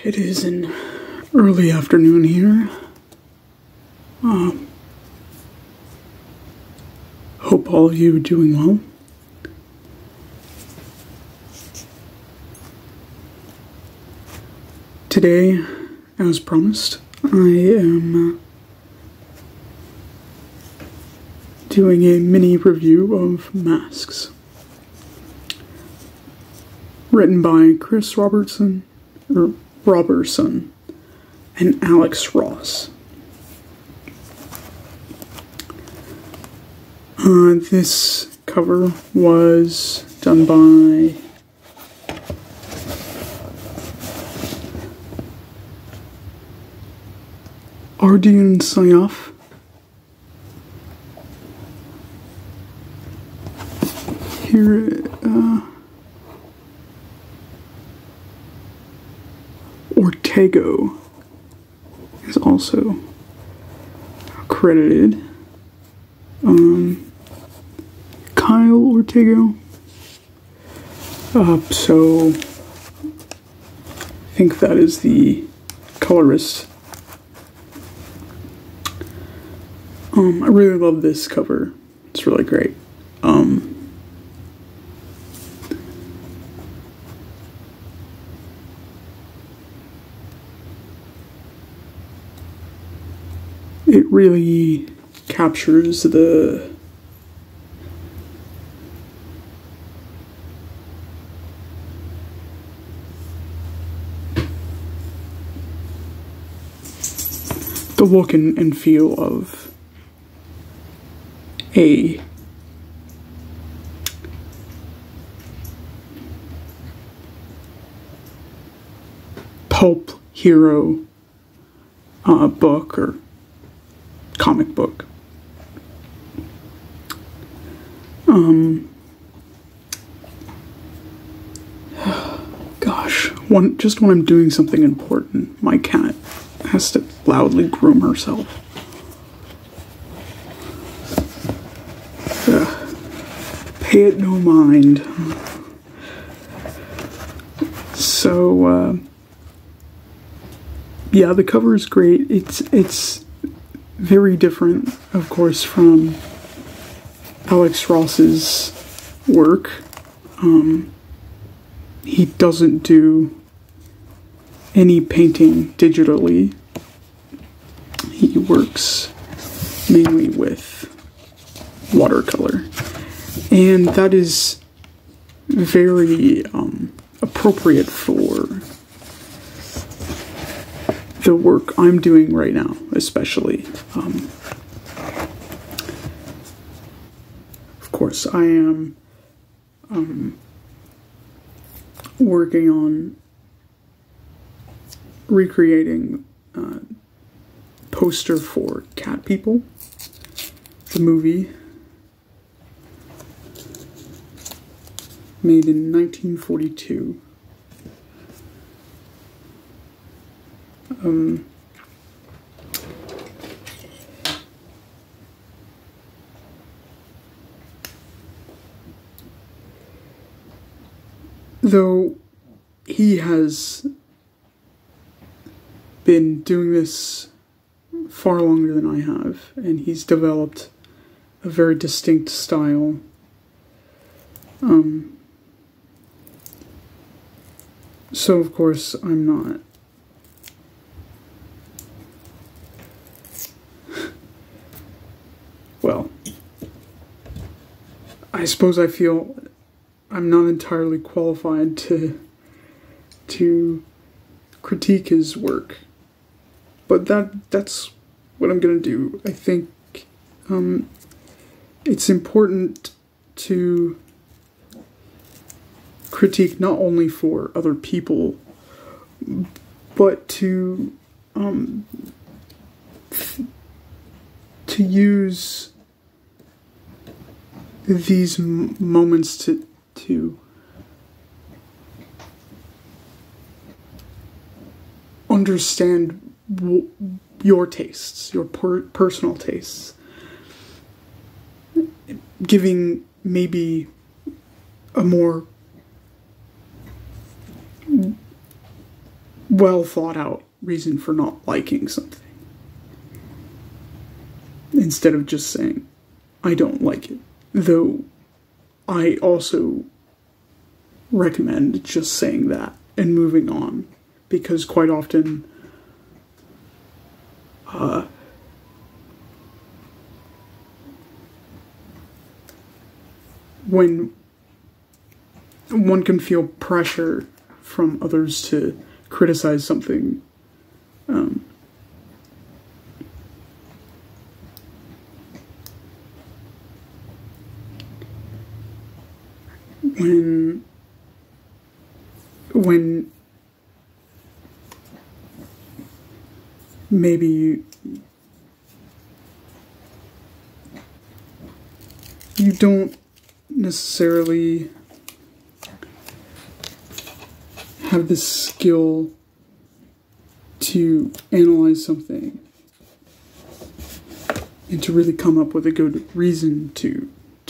It is an early afternoon here. Hope all of you are doing well. Today, as promised, I am doing a mini review of Masks, written by Chris Robertson and Alex Ross. This cover was done by Arjun Syaf. Here, Ortego is also credited. Kyle Ortego. So I think that is the colorist. I really love this cover. It's really great. It really captures the look and feel of a pulp hero book or comic book. Gosh, just when I'm doing something important, my cat has to loudly groom herself. Pay it no mind. So, yeah, the cover is great. It's very different, of course, from Alex Ross's work. He doesn't do any painting digitally. He works mainly with watercolor, and that is very appropriate for the work I'm doing right now, especially. Of course, I am working on recreating poster for Cat People, the movie made in 1942. Though he has been doing this far longer than I have, and he's developed a very distinct style. So of course I'm not well, I suppose I feel I'm not entirely qualified to critique his work, but that's what I'm gonna do. I think it's important to critique not only for other people, but to use these moments to understand your tastes, your personal tastes, giving maybe a more well thought out reason for not liking something. Instead of just saying, I don't like it. Though, I also recommend just saying that and moving on. Because quite often, when one can feel pressure from others to criticize something, when maybe you don't necessarily have the skill to analyze something and to really come up with a good reason to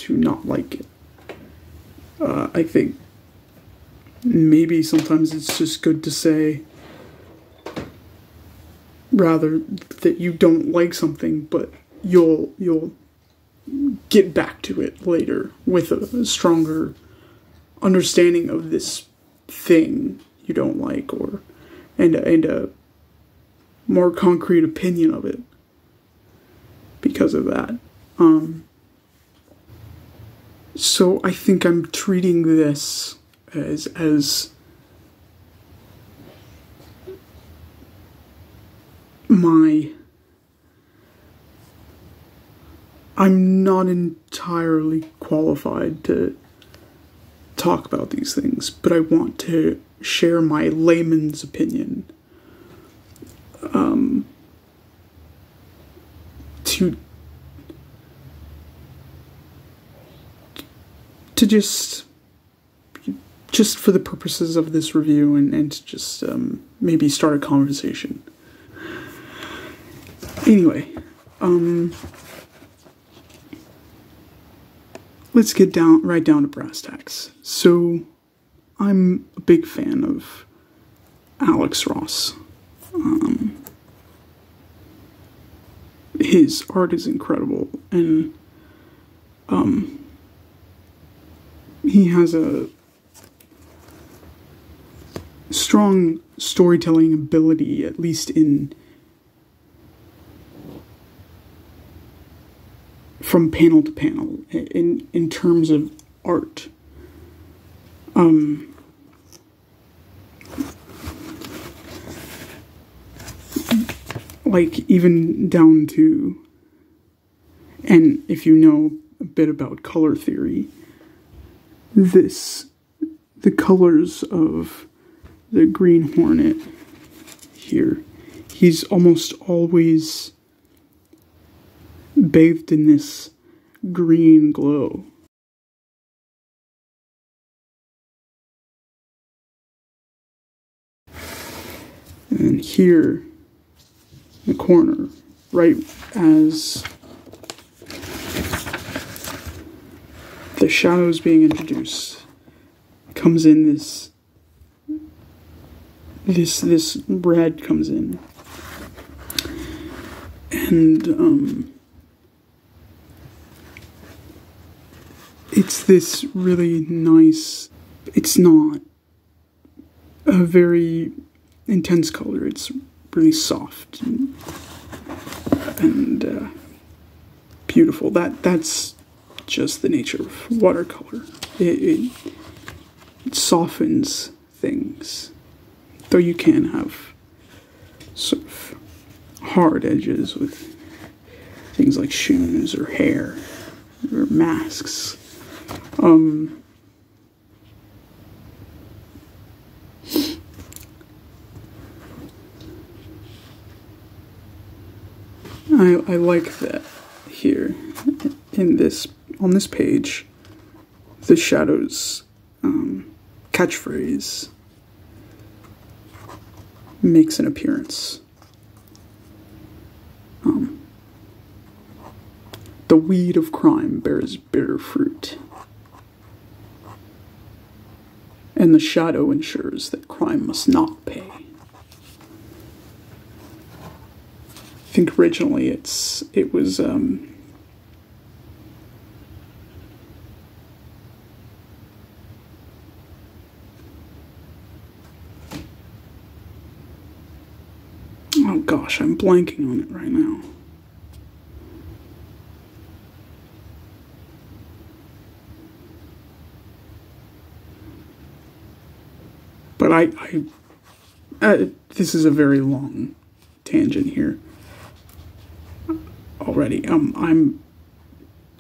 not like it. I think maybe sometimes it's just good to say, rather, that you don't like something, but you'll get back to it later with a stronger understanding of this thing you don't like, and a more concrete opinion of it because of that. So I think I'm treating this as I'm not entirely qualified to talk about these things, but I want to share my layman's opinion to just for the purposes of this review and to just maybe start a conversation. Anyway, let's get right down to brass tacks. So, I'm a big fan of Alex Ross. His art is incredible, and he has a strong storytelling ability, at least from panel to panel, in terms of art. Like, even down to, and if you know a bit about color theory, the colors of the Green Hornet here, he's almost always bathed in this green glow. And here, in the corner, right as the shadows being introduced, comes in this red comes in, and it's this really nice, it's not a very intense color, it's really soft and beautiful. That's just the nature of watercolor. It softens things, though you can have sort of hard edges with things like shoes or hair or masks. I like that here on this page, the shadows catchphrase makes an appearance. The weed of crime bears bitter fruit, and the shadow ensures that crime must not pay. think originally it was oh gosh, I'm blanking on it right now. But this is a very long tangent here already.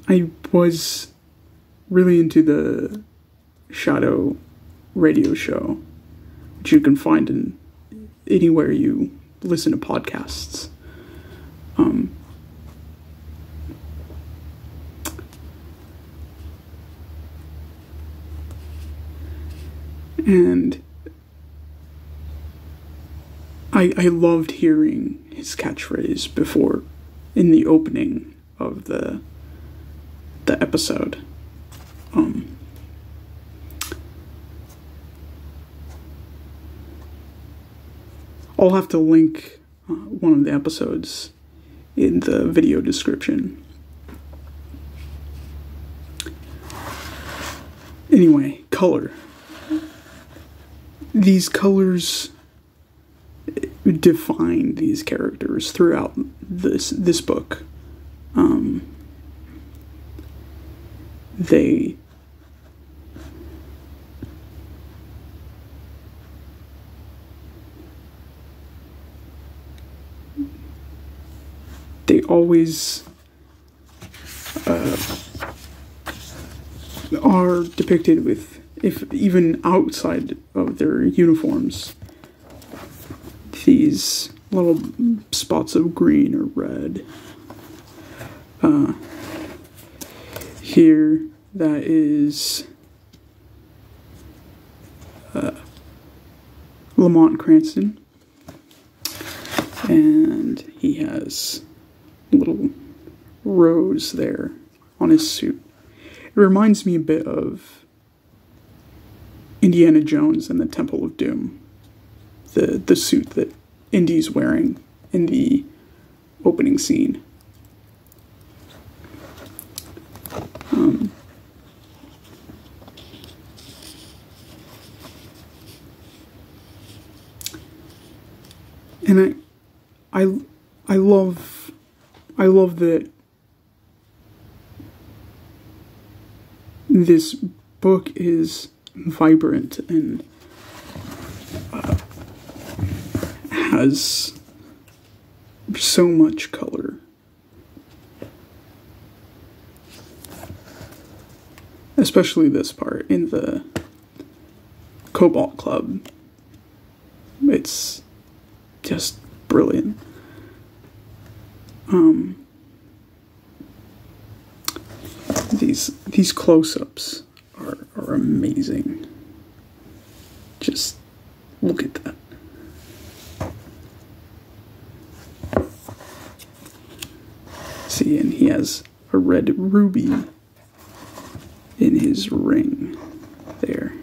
I was really into the Shadow radio show, which you can find in anywhere you listen to podcasts. And I loved hearing his catchphrase before, in the opening of the episode. I'll have to link one of the episodes in the video description. Anyway, color. These colors define these characters throughout this book. They always are depicted with, if even outside of their uniforms, these little spots of green or red. Here, that is Lamont Cranston, and he has a little rose there on his suit. It reminds me a bit of Indiana Jones and the Temple of Doom. The suit that Indy's wearing in the opening scene. And I love that this book is vibrant and has so much color. Especially this part in the Cobalt Club. It's just brilliant. These close-ups are amazing. Just look at that. See, and he has a red ruby in his ring there.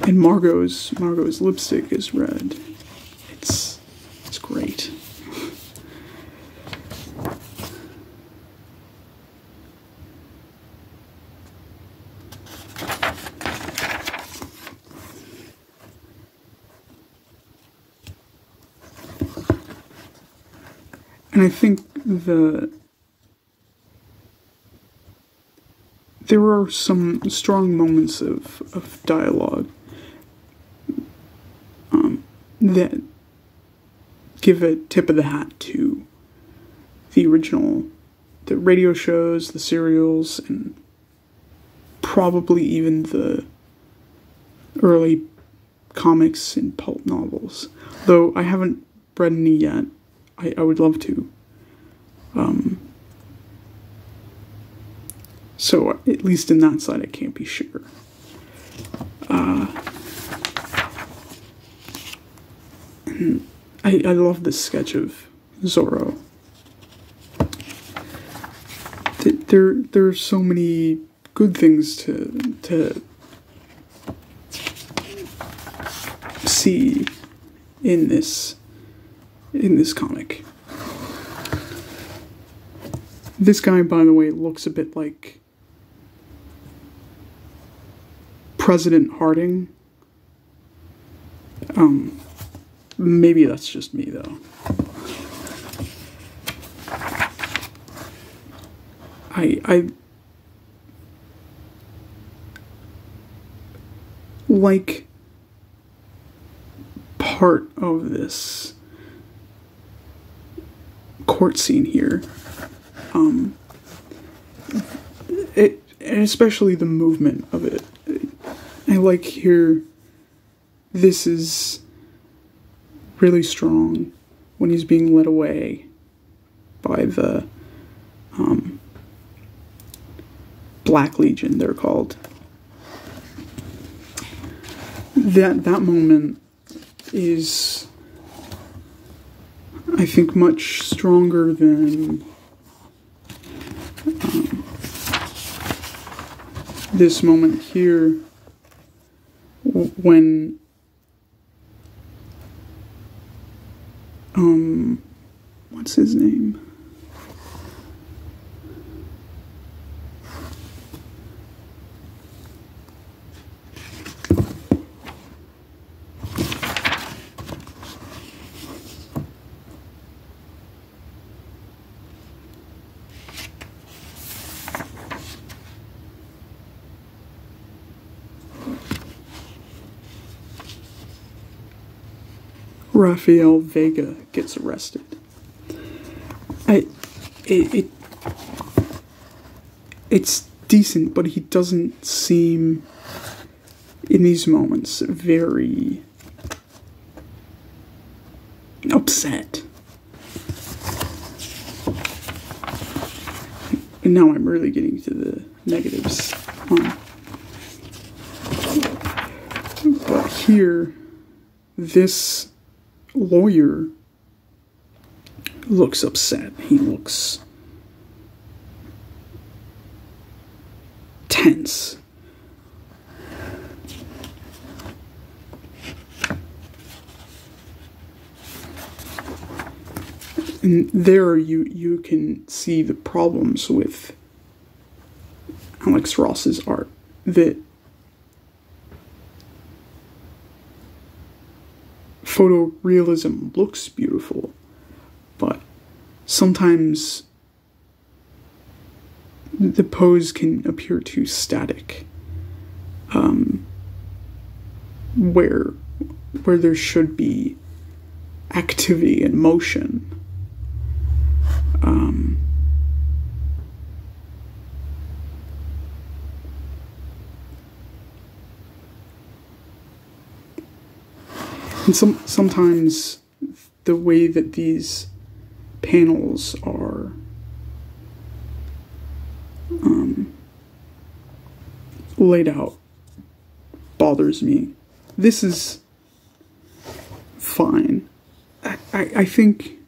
And Margot's lipstick is red. It's great. And I think there are some strong moments of dialogue that give a tip of the hat to the radio shows, the serials, and probably even the early comics and pulp novels. Though I haven't read any yet. I would love to. So at least in that side I can't be sure. I love this sketch of Zorro. There are so many good things to see in this comic. This guy, by the way, looks a bit like President Harding. Maybe that's just me, though. I like part of this court scene here. And especially the movement of it. I like here, this is really strong when he's being led away by the Black Legion, they're called. That moment is, I think, much stronger than this moment here when what's his name? Rafael Vega gets arrested. It's decent, but he doesn't seem, in these moments, very upset. And now I'm really getting to the negatives. But here, this lawyer looks upset. He looks tense. And there you can see the problems with Alex Ross's art, that photorealism looks beautiful, but sometimes the pose can appear too static, where there should be activity and motion. And sometimes the way that these panels are laid out bothers me. This is fine. I think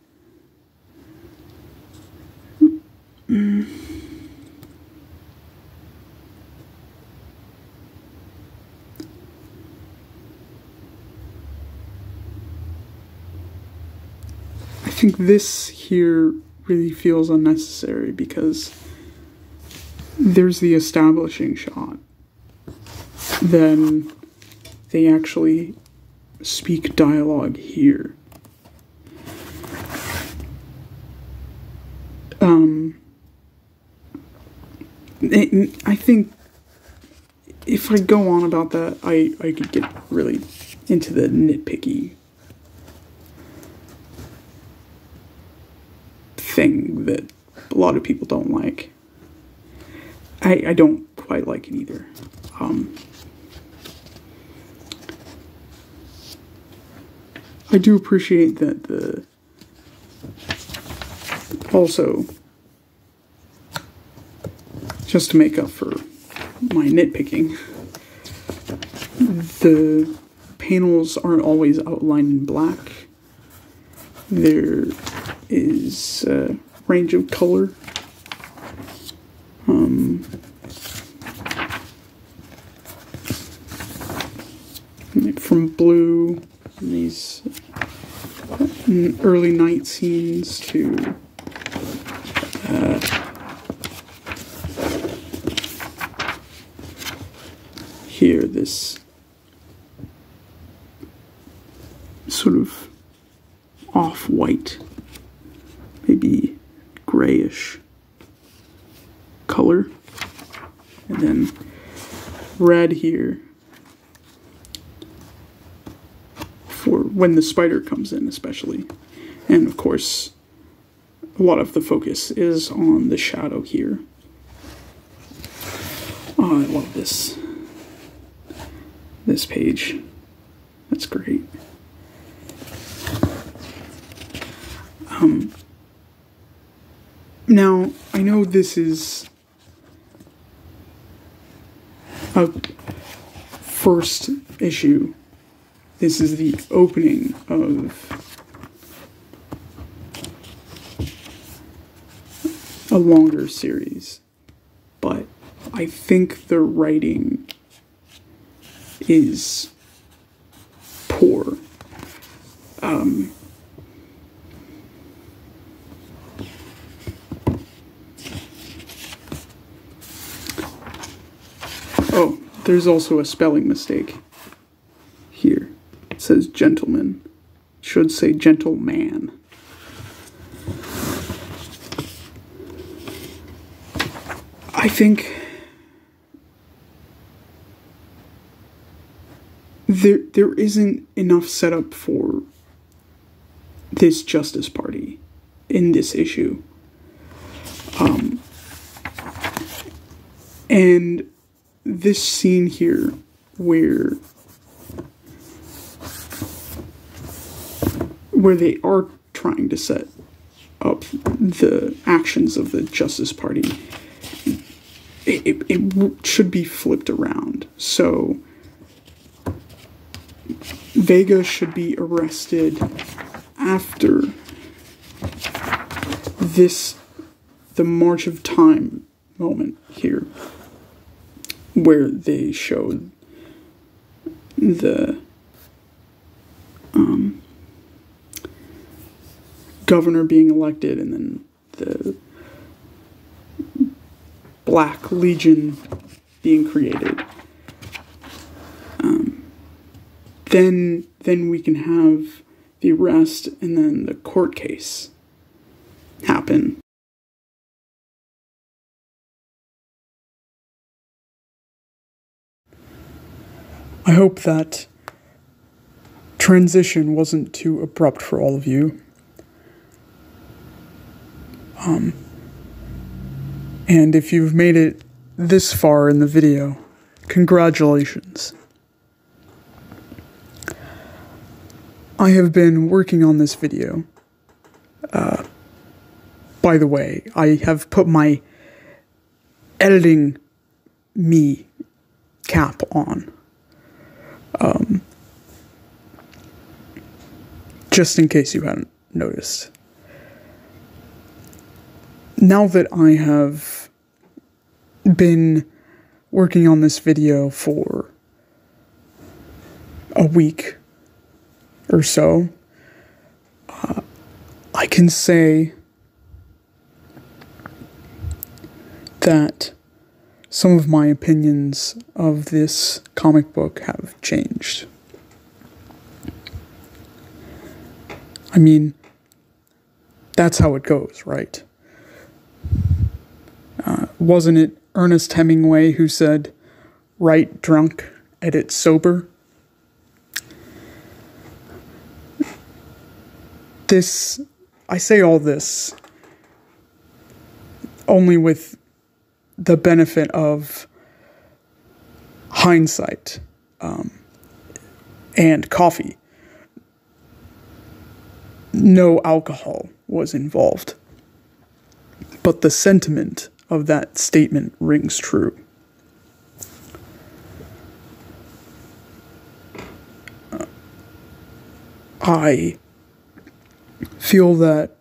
this here really feels unnecessary because there's the establishing shot. Then they actually speak dialogue here. I think if I go on about that, I could get really into the nitpicky thing that a lot of people don't like. I don't quite like it either. I do appreciate that also, just to make up for my nitpicking, the panels aren't always outlined in black. There is a range of color. from blue, these early night scenes to here, this sort of off-white, maybe grayish color, and then red here for when the spider comes in, especially. And of course, a lot of the focus is on the shadow here. Oh, I love this page. That's great. Now, I know this is a first issue. This is the opening of a longer series, but I think the writing is poor. Oh, there's also a spelling mistake here. It says gentleman. It should say gentleman. I think there isn't enough setup for this Justice Party in this issue. And this scene here where they are trying to set up the actions of the Justice Party, it should be flipped around. So Vega should be arrested after the March of Time moment here, where they showed the governor being elected and then the Black Legion being created. Then we can have the arrest and then the court case happen. I hope that transition wasn't too abrupt for all of you. And if you've made it this far in the video, congratulations. I have been working on this video. By the way, I have put my editing me cap on. Just in case you hadn't noticed. Now that I have been working on this video for a week or so, I can say that some of my opinions of this comic book have changed. I mean, that's how it goes, right? Wasn't it Ernest Hemingway who said, "Write drunk, edit sober"? I say all this only with the benefit of hindsight and coffee. No alcohol was involved, but the sentiment of that statement rings true. I feel that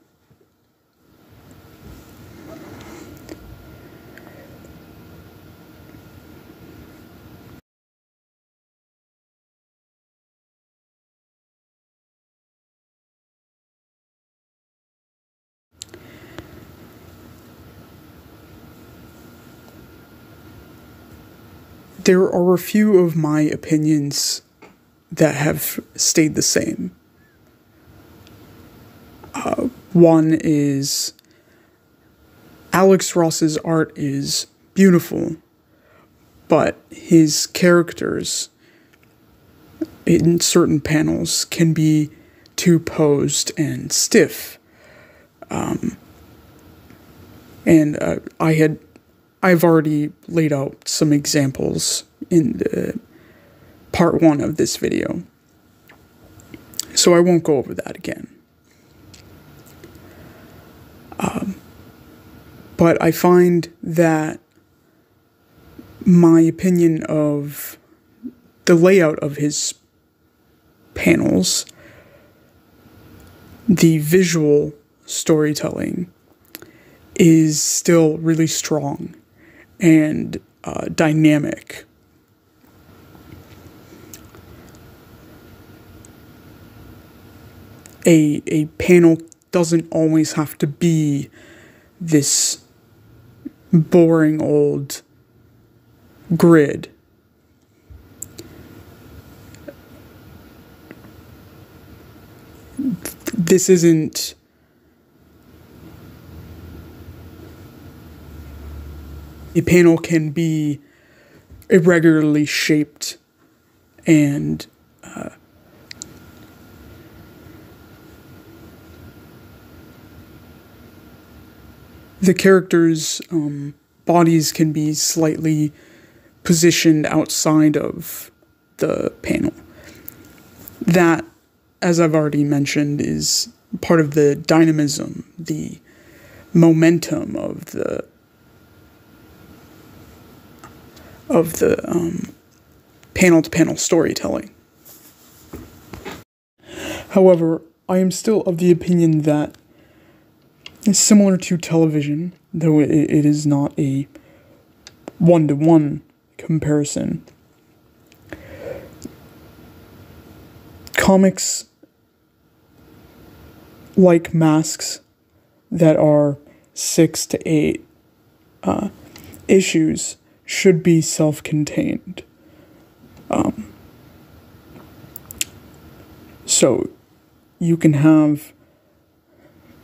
there are a few of my opinions that have stayed the same. One is Alex Ross's art is beautiful, but his characters in certain panels can be too posed and stiff. I've already laid out some examples in the part 1 of this video, so I won't go over that again. But I find that my opinion of the layout of his panels, the visual storytelling, is still really strong and dynamic. A panel doesn't always have to be this boring old grid. This isn't a panel can be irregularly shaped and the characters' bodies can be slightly positioned outside of the panel. That, as I've already mentioned, is part of the dynamism, the momentum of the panel-to-panel storytelling. However, I am still of the opinion that it's similar to television, though it is not a one-to-one comparison. Comics, like masks, that are 6 to 8 issues, should be self-contained. So you can have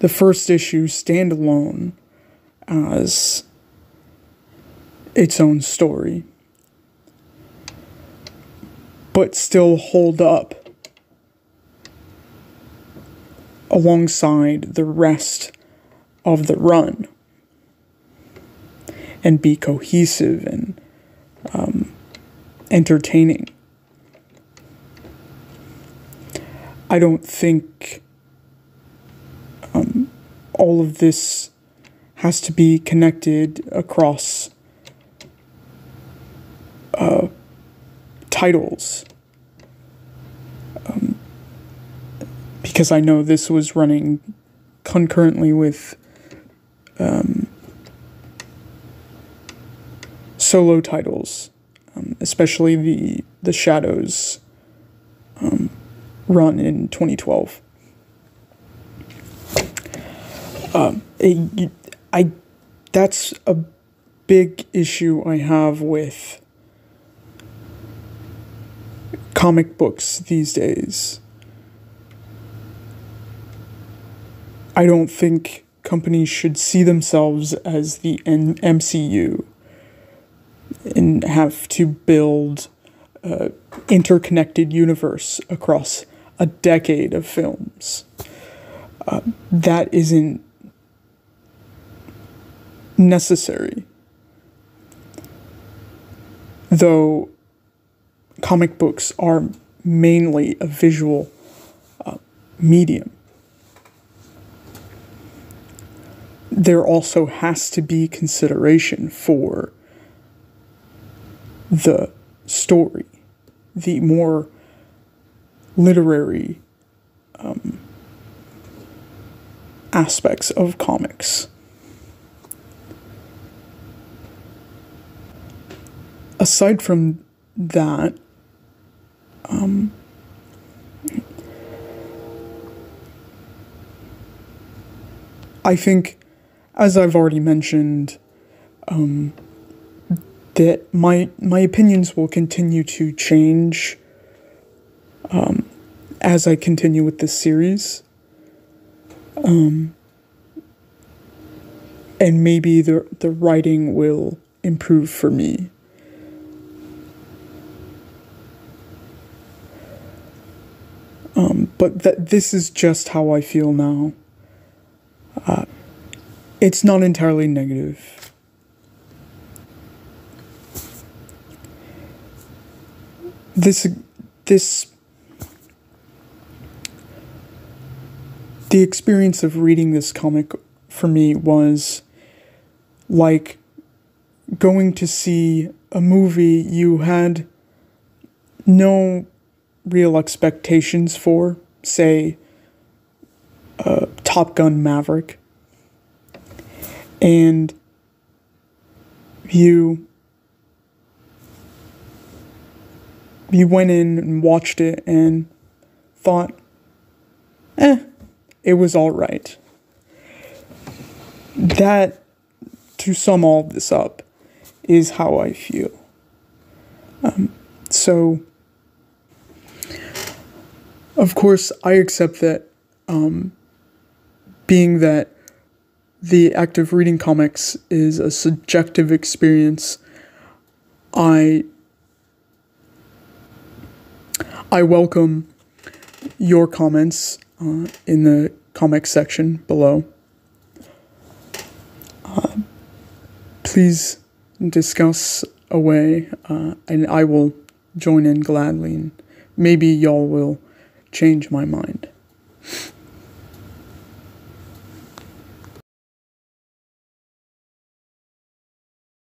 the first issue stand alone as its own story, but still hold up alongside the rest of the run and be cohesive and entertaining. I don't think all of this has to be connected across titles. Because I know this was running concurrently with solo titles, especially the Shadows run in 2012. That's a big issue I have with comic books these days. I don't think companies should see themselves as the MCU and have to build an interconnected universe across a decade of films. That isn't necessary. Though comic books are mainly a visual medium, there also has to be consideration for the story, the more literary aspects of comics. Aside from that, I think, as I've already mentioned, that my opinions will continue to change as I continue with this series. And maybe the writing will improve for me. But this is just how I feel now. It's not entirely negative. The experience of reading this comic for me was like going to see a movie you had no real expectations for, say, Top Gun Maverick, and you went in and watched it and thought, it was alright. That, to sum all this up, is how I feel. So, of course, I accept that, being that the act of reading comics is a subjective experience, I welcome your comments in the comment section below. Please discuss away, and I will join in gladly, and maybe y'all will change my mind.